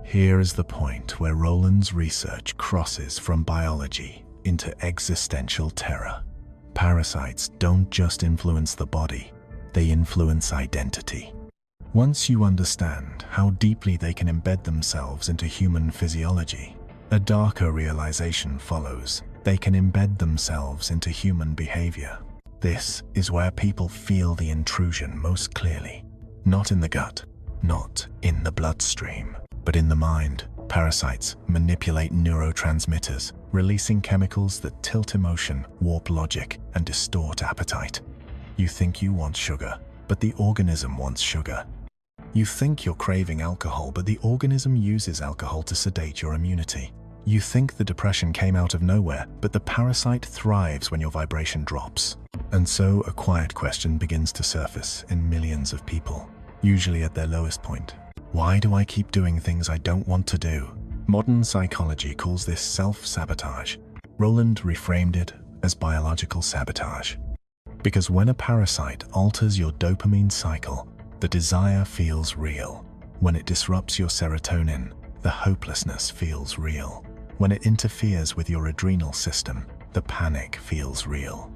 Here is the point where Rowland's research crosses from biology into existential terror. Parasites don't just influence the body, they influence identity. Once you understand how deeply they can embed themselves into human physiology, a darker realization follows. They can embed themselves into human behavior. This is where people feel the intrusion most clearly. Not in the gut, not in the bloodstream, but in the mind. Parasites manipulate neurotransmitters, releasing chemicals that tilt emotion, warp logic, and distort appetite. You think you want sugar, but the organism wants sugar. You think you're craving alcohol, but the organism uses alcohol to sedate your immunity. You think the depression came out of nowhere, but the parasite thrives when your vibration drops. And so a quiet question begins to surface in millions of people, usually at their lowest point. Why do I keep doing things I don't want to do? Modern psychology calls this self-sabotage. Rowland reframed it as biological sabotage. Because when a parasite alters your dopamine cycle, the desire feels real. When it disrupts your serotonin, the hopelessness feels real. When it interferes with your adrenal system, the panic feels real.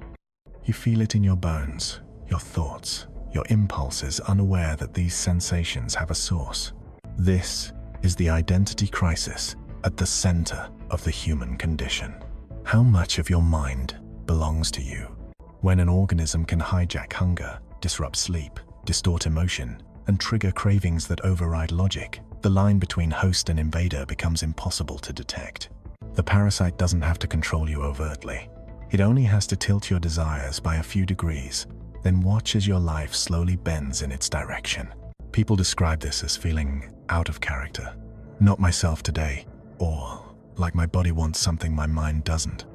You feel it in your bones, your thoughts, your impulses, unaware that these sensations have a source. This is the identity crisis at the center of the human condition. How much of your mind belongs to you? When an organism can hijack hunger, disrupt sleep, distort emotion, and trigger cravings that override logic, the line between host and invader becomes impossible to detect. The parasite doesn't have to control you overtly. It only has to tilt your desires by a few degrees, then watch as your life slowly bends in its direction. People describe this as feeling out of character. Not myself today, or like my body wants something my mind doesn't.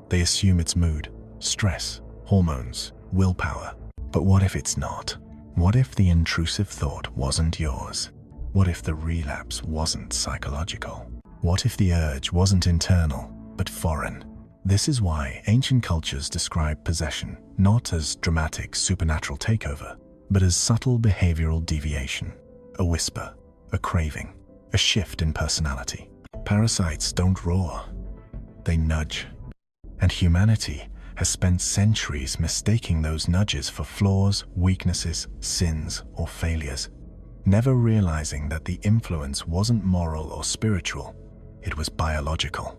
They assume it's mood, stress, hormones, willpower. But what if it's not? What if the intrusive thought wasn't yours? What if the relapse wasn't psychological? What if the urge wasn't internal, but foreign? This is why ancient cultures describe possession not as dramatic supernatural takeover, but as subtle behavioral deviation, a whisper, a craving, a shift in personality. Parasites don't roar, they nudge. And humanity has spent centuries mistaking those nudges for flaws, weaknesses, sins, or failures, never realizing that the influence wasn't moral or spiritual, it was biological.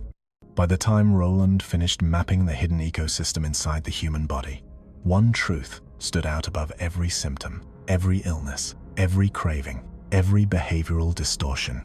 By the time Rowland finished mapping the hidden ecosystem inside the human body, one truth stood out above every symptom, every illness, every craving, every behavioral distortion.